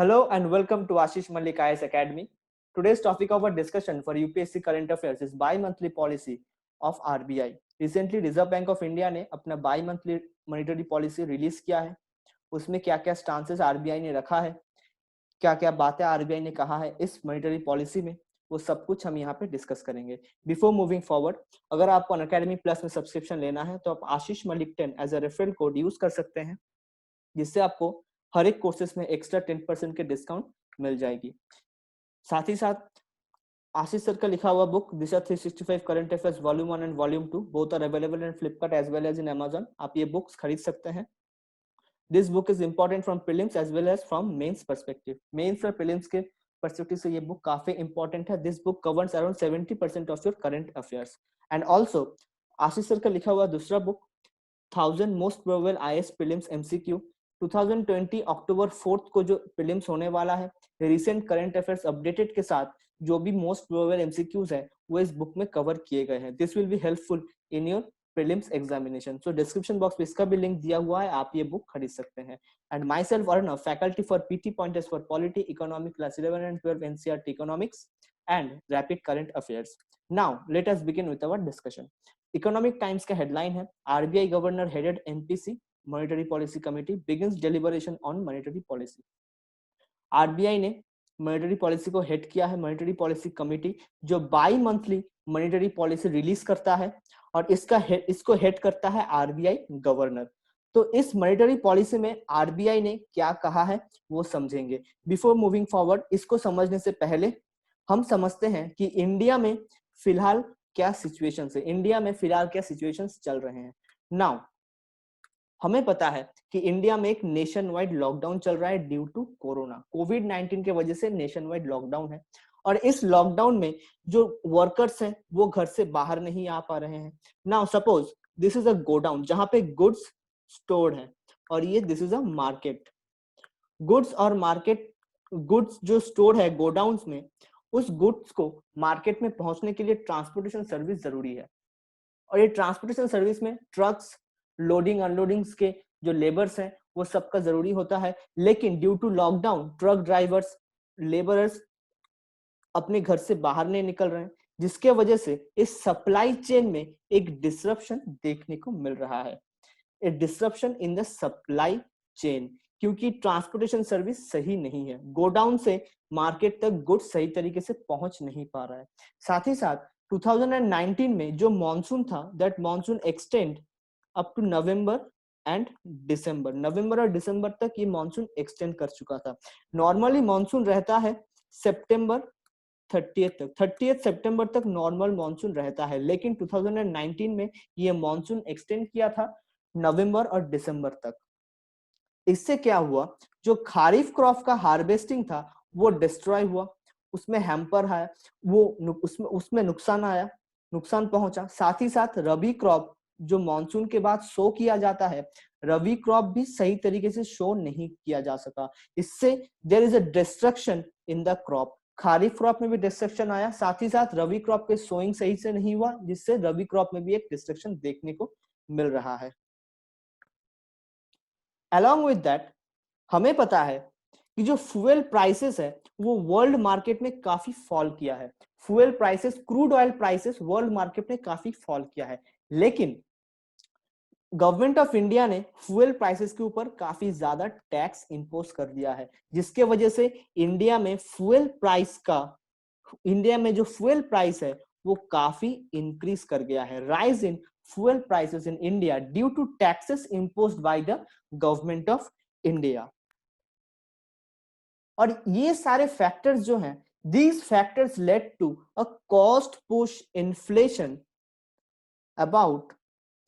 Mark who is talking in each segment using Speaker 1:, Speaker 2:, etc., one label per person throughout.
Speaker 1: Hello and welcome to Ashish Malik IAS Academy. Today's topic of our discussion for UPSC current affairs is bi-monthly policy of RBI. Recently Reserve Bank of India ने अपना bi-monthly monetary policy release किया है. उसमें क्या क्या stances RBI ने रखा है, क्या क्या बातें आरबीआई ने कहा है इस मॉनेटरी पॉलिसी में, वो सब कुछ हम यहाँ पे डिस्कस करेंगे. बिफोर मूविंग फॉरवर्ड, अगर आपको अनअकैडमी प्लस में सब्सक्रिप्शन लेना है तो आप Ashish Malik 10 as a referral code use कर सकते हैं, जिससे आपको हर एक कोर्सेस में एक्स्ट्रा 10% के डिस्काउंट मिल जाएगी. साथ ही साथ आशीष सर का लिखा हुआ book Disha 365 current affairs volume 1 and volume 2 both are available in Flipkart as well as in Amazon. आप ये बुक्स खरीद सकते हैं. This book is important from prelims as well as from mains perspective. Mains और prelims के perspective से ये book काफी इंपॉर्टेंट है. This book covers around 70% of your current affairs. And also Ashish sir का लिखा हुआ दूसरा book 1000 most probable IAS prelims MCQ 2020 अक्टूबर 4 को जो प्रीलिम्स होने वाला है, रिसेंट करंट अफेयर्स अपडेटेड के साथ जो भी मोस्ट प्रोबेबल एमसीक्यूज है वो इस बुक में कवर किए गए हैं. This will be helpful in your prelims examination. So description box में इसका भी लिंक दिया हुआ है, आप ये बुक खरीद सकते हैं. And myself Arnav, faculty for PT pointers for polity, economic class 11 and 12 NCERT economics and rapid current affairs. Now let us begin with our discussion. Economic Times का हेडलाइन है, RBI governor headed MPC monetary policy committee begins deliberation on monetary policy. RBI ने monetary policy को head किया है, monetary policy committee जो bimonthly monetary policy release करता है और इसको हेड करता है आरबीआई गवर्नर. तो इस मॉनेटरी पॉलिसी में आरबीआई ने क्या कहा है वो समझेंगे. बिफोर मूविंग फॉरवर्ड, इसको समझने से पहले हम समझते हैं कि इंडिया में फिलहाल क्या सिचुएशन है, इंडिया में फिलहाल क्या सिचुएशंस चल रहे हैं. नाउ हमें पता है कि इंडिया में एक नेशन वाइड लॉकडाउन चल रहा है ड्यू टू कोरोना. कोविड-19 की वजह से नेशन वाइड लॉकडाउन है और इस लॉकडाउन में जो वर्कर्स हैं वो घर से बाहर नहीं आ पा रहे हैं. Now suppose this is a godown जहां पे गुड्स स्टोर्ड है और ये this is a market. Goods और मार्केट, गुड्स जो स्टोर है गोडाउन्स में, उस गुड्स को मार्केट में पहुंचने के लिए ट्रांसपोर्टेशन सर्विस जरूरी है. और ये ट्रांसपोर्टेशन सर्विस में ट्रक्स, लोडिंग अनलोडिंग्स के जो लेबर्स हैं वो सबका जरूरी होता है. लेकिन due to lockdown truck drivers, labourers अपने घर से बाहर नहीं निकल रहे हैं, जिसके वजह से इस सप्लाई चेन में एक डिसरप्शन देखने को मिल रहा है. A disruption in the supply chain, क्योंकि ट्रांसपोर्टेशन सर्विस सही नहीं है. गोडाउन से मार्केट तक गुड्स सही तरीके से पहुंच नहीं पा रहा है. साथ ही साथ 2019 में जो मॉनसून था, that monsoon extend up to November and December. नवंबर और दिसंबर तक ये मॉनसून एक्सटेंड कर चुका था. नॉर्मली मॉनसून रहता है सितंबर 30th तक, 30th सितंबर तक नॉर्मल मॉनसून रहता है, लेकिन 2019 में ये मॉनसून एक्सटेंड किया था नवंबर और दिसंबर तक. इससे क्या हुआ, जो खारिफ क्रॉप का हार्वेस्टिंग था वो डिस्ट्रॉय हुआ, उसमें हैम्पर आया, वो उसमें नुकसान आया, नुकसान पहुंचा. साथ ही साथ रबी क्रॉप जो मॉनसून के बाद शो किया जाता है, रबी क्रॉप भी सही तरीके से शो नहीं किया जा सका. इससे there is a destruction in the crop. Kharif crop में भी डिस्ट्रक्शन आया, साथ ही साथ रबी क्रॉप के सोइंग सही से नहीं हुआ, जिससे रबी क्रॉप में भी एक डिस्ट्रक्शन देखने को मिल रहा है. अलॉन्ग विद दैट हमें पता है कि जो फ्यूल प्राइसेस है वो वर्ल्ड मार्केट में काफी फॉल किया है. Fuel prices, crude oil prices world market में काफी फॉल किया है, लेकिन गवर्नमेंट ऑफ इंडिया ने फ्यूल प्राइसेस के ऊपर काफी ज्यादा टैक्स इंपोज कर दिया है, जिसके वजह से इंडिया में जो फ्यूल प्राइस है वो काफी इंक्रीज कर गया है. Rise in fuel prices in India due to taxes imposed by the government of India. और ये सारे फैक्टर्स जो हैं, these factors led to a cost push inflation about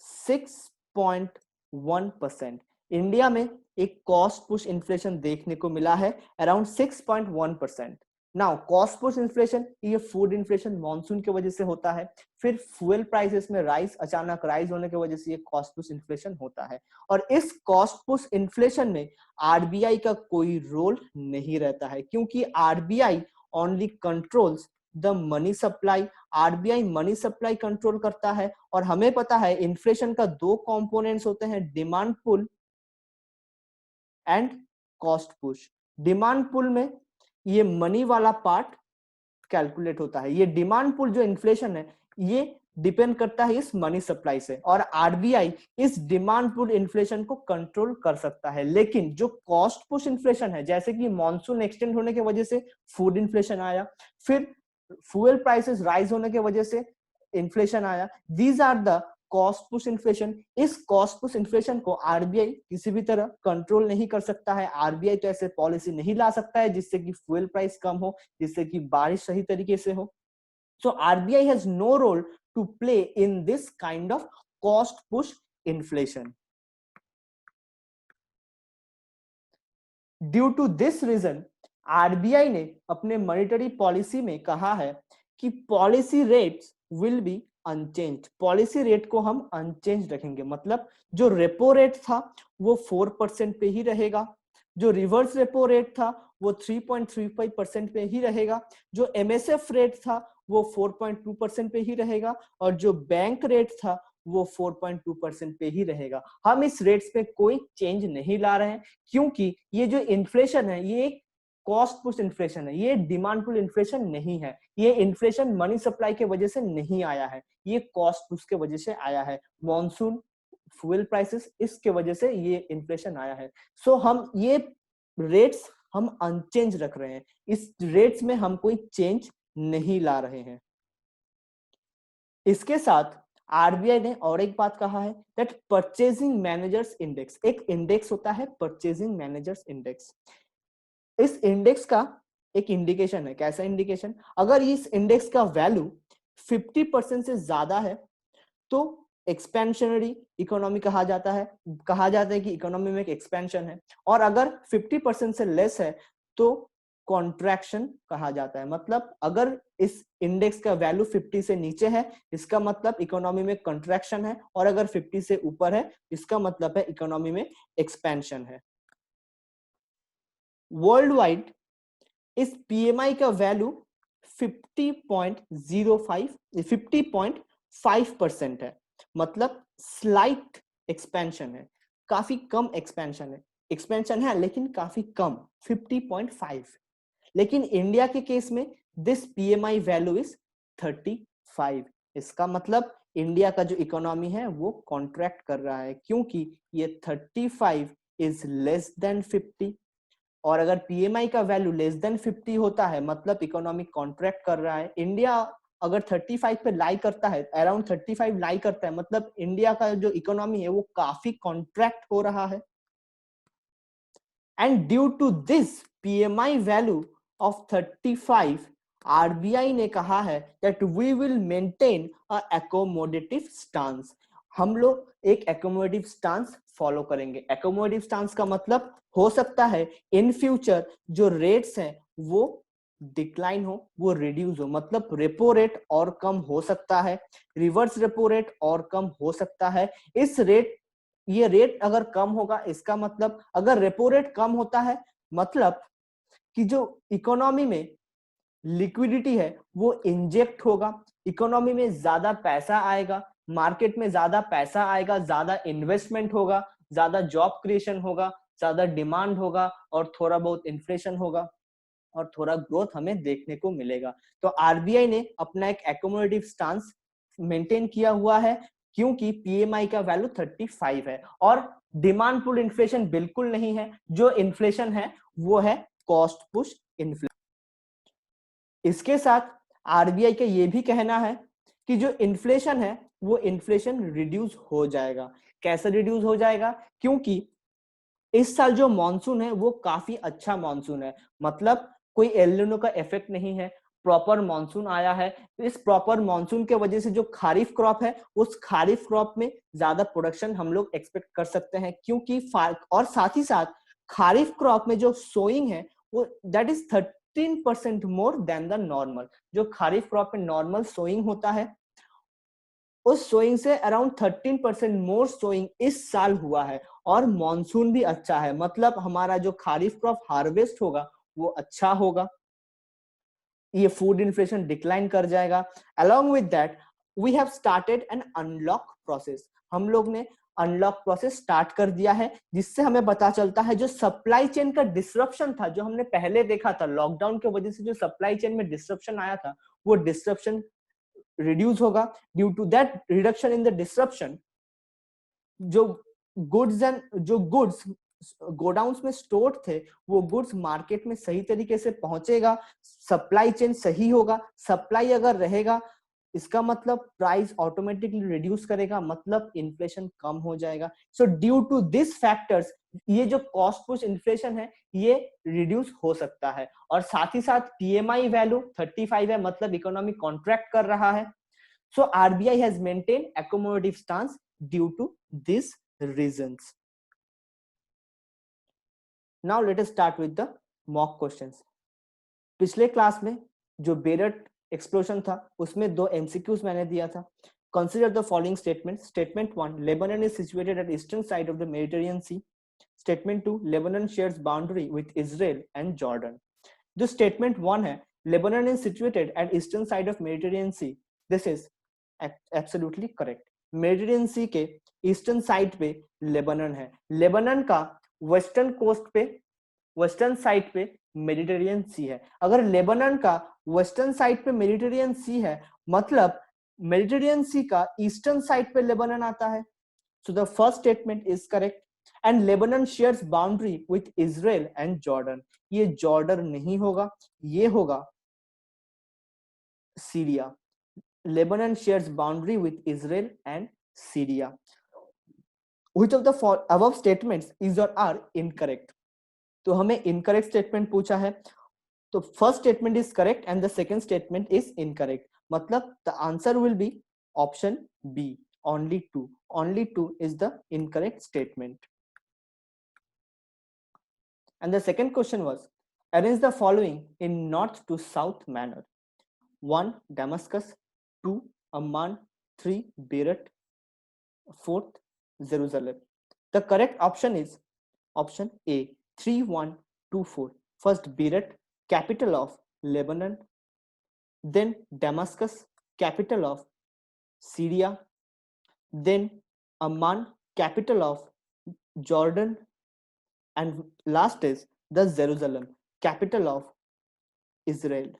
Speaker 1: 6.1%. India में एक कॉस्ट पुश इन्फ्लेशन देखने को मिला है around 6.1%. Now cost push inflation, ये फूड इन्फ्लेशन मॉनसून की वजह से होता है, फिर फ्यूल प्राइसेस में अचानक राइज होने की वजह से ये कॉस्ट पुश इन्फ्लेशन होता है. और इस कॉस्ट पुश इन्फ्लेशन में आरबीआई का कोई रोल नहीं रहता है, क्योंकि RBI only controls the money supply. RBI money supply control करता है. और हमें पता है इन्फ्लेशन का दो कंपोनेंट्स होते हैं, demand pull and cost push. Demand pull में ये मनी वाला पार्ट कैलकुलेट होता है। ये डिमांड पुल जो इन्फ्लेशन है ये डिपेंड करता है इस मनी सप्लाई से, और आरबीआई इस डिमांड पुल इन्फ्लेशन को कंट्रोल कर सकता है। लेकिन जो कॉस्ट पुश इन्फ्लेशन है, जैसे कि मॉनसून एक्सटेंड होने की वजह से फूड इन्फ्लेशन आया, फिर फ्यूल प्राइसेस राइज होने की वजह से इन्फ्लेशन आया, these are the cost push inflation. इस कॉस्ट पुश इन्फ्लेशन को आरबीआई किसी भी तरह कंट्रोल नहीं कर सकता है। आरबीआई तो ऐसे पॉलिसी नहीं ला सकता है जिससे कि फ्यूल प्राइस कम हो, जिससे कि बारिश सही तरीके से हो। So RBI has no role to play in this kind of cost push inflation. Due to this reason, RBI ने अपने मॉनेटरी पॉलिसी में कहा है कि policy rates will be unchanged. Policy rate को हम अनचेंज रखेंगे, मतलब जो रेपो रेट था वो 4% पे ही रहेगा, जो रिवर्स रेपो रेट था वो 3.35% पे ही रहेगा, जो एमएसएफ रेट था वो 4.2% पे ही रहेगा, और जो बैंक रेट था वो 4.2% पे ही रहेगा। हम इस रेट्स पे कोई चेंज नहीं ला रहे हैं, क्योंकि ये जो इन्फ्लेशन है ये कॉस्ट पुश इन्फ्लेशन है, ये डिमांड पुल इन्फ्लेशन नहीं है। ये इन्फ्लेशन मनी सप्लाई के वजह से नहीं आया है, ये कॉस्ट पुश के वजह से आया है। मॉनसून, फ्यूल प्राइसेस, इसके वजह से ये इन्फ्लेशन आया है। सो हम ये रेट्स हम अनचेंज रख रहे हैं, इस रेट्स में हम कोई चेंज नहीं ला रहे हैं। इसके साथ आरबीआई ने और एक बात कहा है दैट परचेजिंग मैनेजर्स इंडेक्स, एक इंडेक्स होता है परचेजिंग मैनेजर्स इंडेक्स। इस इंडेक्स का एक इंडिकेशन है। कैसा इंडिकेशन? अगर इस इंडेक्स का वैल्यू 50% से ज्यादा है तो एक्सपेंशनरी इकोनॉमी कहा जाता है, कि इकोनॉमी में एक एक्सपेंशन है, और अगर 50% से लेस है तो कॉन्ट्रैक्शन कहा जाता है। मतलब अगर इस इंडेक्स का वैल्यू 50 से नीचे है इसका मतलब इकोनॉमी में कंट्रैक्शन है, और अगर 50 से ऊपर है इसका मतलब है इकोनॉमी में एक्सपेंशन है। वर्ल्ड वाइड इस पीएमआई का वैल्यू 50.05% है, मतलब स्लाइट एक्सपेंशन है, काफी कम एक्सपेंशन है लेकिन काफी कम, 50.5। लेकिन इंडिया के केस में दिस पीएमआई वैल्यू इज 35। इसका मतलब इंडिया का जो इकोनॉमी है वो कॉन्ट्रैक्ट कर रहा है, क्योंकि ये 35 इज लेस देन 50, और अगर पीएमआई का वैल्यू लेस देन 50 होता है मतलब इकोनॉमी कॉन्ट्रैक्ट कर रहा है। इंडिया अगर 35 पे लाई करता है, अराउंड 35 लाई करता है, मतलब इंडिया का जो इकोनॉमी है वो काफी कॉन्ट्रैक्ट हो रहा है। And due to this PMI value of 35, RBI ने कहा है that we will maintain a accommodative stance. हम लोग एक एकोमोडेटिव स्टांस फॉलो करेंगे। एकोमोडेटिव स्टांस का मतलब हो सकता है इन फ्यूचर जो रेट्स हैं वो डिक्लाइन हो, वो रिड्यूस हो, मतलब रेपो रेट और कम हो सकता है, रिवर्स रेपो रेट और कम हो सकता है। ये रेट अगर कम होगा इसका मतलब, अगर रेपो रेट कम होता है मतलब कि जो इकोनॉमी में लिक्विडिटी है वो इंजेक्ट होगा, इकोनॉमी में ज्यादा पैसा आएगा, मार्केट में ज्यादा पैसा आएगा, ज्यादा इन्वेस्टमेंट होगा, ज्यादा जॉब क्रिएशन होगा, ज्यादा डिमांड होगा, और थोड़ा बहुत इन्फ्लेशन होगा, और थोड़ा ग्रोथ हमें देखने को मिलेगा। तो आरबीआई ने अपना एक एकोमोडेटिव स्टांस मेंटेन किया हुआ है, क्योंकि पीएमआई का वैल्यू 35 है, और डिमांड पुल इन्फ्लेशन बिल्कुल नहीं है। जो इन्फ्लेशन है वो है कॉस्ट पुश इन्फ्लेशन। इसके साथ आरबीआई का ये भी कहना है कि जो इन्फ्लेशन है वो इन्फ्लेशन रिड्यूस हो जाएगा। कैसे रिड्यूस हो जाएगा? क्योंकि इस साल जो मॉनसून है वो काफी अच्छा मॉनसून है, मतलब कोई एल निनो का इफेक्ट नहीं है, प्रॉपर मॉनसून आया है। इस प्रॉपर मॉनसून के वजह से जो खारिफ क्रॉप है उस खारिफ क्रॉप में ज्यादा प्रोडक्शन हम लोग एक्सपेक्ट कर सकते हैं, क्योंकि और साथ ही साथ खारिफ क्रॉप में जो सोइंग है वो that is 13% more than the normal. जो खारिफ क्रॉप में नॉर्मल सोइंग होता है उस सोइंग से अराउंड 13% मोर सोइंग इस साल हुआ है, और मॉनसून भी अच्छा है, मतलब हमारा जो खारिफ क्रॉप हार्वेस्ट होगा वो अच्छा होगा, ये फूड इन्फ्लेशन डिक्लाइन कर जाएगा। Along with that we have started an unlock process. हम लोग ने अनलॉक प्रोसेस स्टार्ट कर दिया है, जिससे हमें पता चलता है जो सप्लाई चेन का डिसरप्शन था, जो हमने पहले देखा था लॉकडाउन की वजह से जो सप्लाई चेन में डिसरप्शन आया था, वो डिसरप्शन रिड्यूस होगा। Due to that reduction in the disruption, जो गुड्स गोडाउन्स में स्टोर्ड थे, वो गुड्स मार्केट में सही तरीके से पहुंचेगा, सप्लाई चेन सही होगा। सप्लाई अगर रहेगा, इसका मतलब प्राइस ऑटोमेटिकली रिड्यूस करेगा, मतलब इन्फ्लेशन कम हो जाएगा। So due to this factors, ये जो कॉस्ट पुश इन्फ्लेशन है ये रिड्यूस हो सकता है। और साथ ही साथ पीएमआई वैल्यू 35 है, मतलब इकोनॉमी कॉन्ट्रैक्ट कर रहा है। So RBI has maintained accommodative stance due to these reasons. Now let us start with the mock questions. पिछले क्लास में जो बेरट एक्सप्लोजन था उसमें दो एमसीक्यूज मैंने दिया था। Consider the following statements. Statement 1, Lebanon is situated at eastern side of the Mediterranean Sea. Statement 2, Lebanon shares boundary with Israel and Jordan. जो statement 1 है, Lebanon is situated at eastern side of Mediterranean Sea. This is absolutely correct. Mediterranean sea के eastern side पे Lebanon है। Lebanon का western coast पे, western side पे Mediterranean sea है। अगर लेबनन का वेस्टर्न साइड पे मेडिटेरियन सी है, मतलब मेडिटेरियन सी का ईस्टर्न साइड पे लेबनन आता है। So the first statement is correct. And Lebanon shares boundary with Israel and Jordan. ये जॉर्डन नहीं होगा, ये होगा Syria. Lebanon shares boundary with Israel and Syria. Which of the above statements is or are incorrect? तो हमें incorrect statement पूछा है, तो first statement is correct and the second statement is incorrect. मतलब the answer will be option B, only two. Only two is the incorrect statement. And the second question was, arrange the following in north to south manner. 1, Damascus. 2, Amman. 3, Beirut. 4th, Jerusalem. The correct option is option A, 3124. First, Beirut, capital of Lebanon. Then Damascus, capital of Syria. Then Amman, capital of Jordan. And last is the Jerusalem, capital of Israel.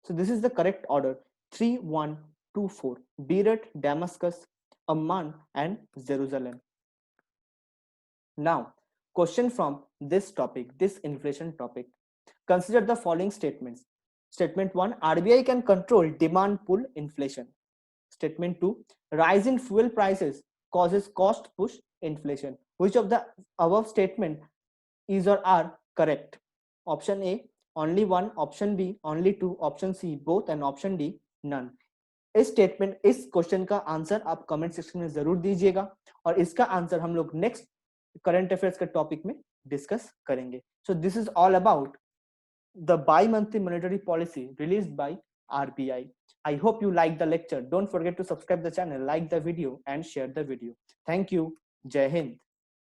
Speaker 1: So this is the correct order: 3124. Beirut, Damascus, Amman, and Jerusalem. Now, question from this topic, this inflation topic. Consider the following statements. Statement 1, RBI can control demand pull inflation. Statement 2, rise in fuel prices causes cost push inflation. Which of the above statement is or are correct? Option A, only one. Option B, only two. Option C, both. And option D, none. इस statement, इस question का answer आप comment section में जरूर दीजिएगा, और इसका answer हम लोग नेक्स्ट करंट अफेयर्स के टॉपिक में डिस्कस करेंगे. So this is all about the by monthly monetary policy released by RBI. I hope you like the lecture. Don't forget to subscribe the channel, like the video and share the video. Thank you. Jai Hind.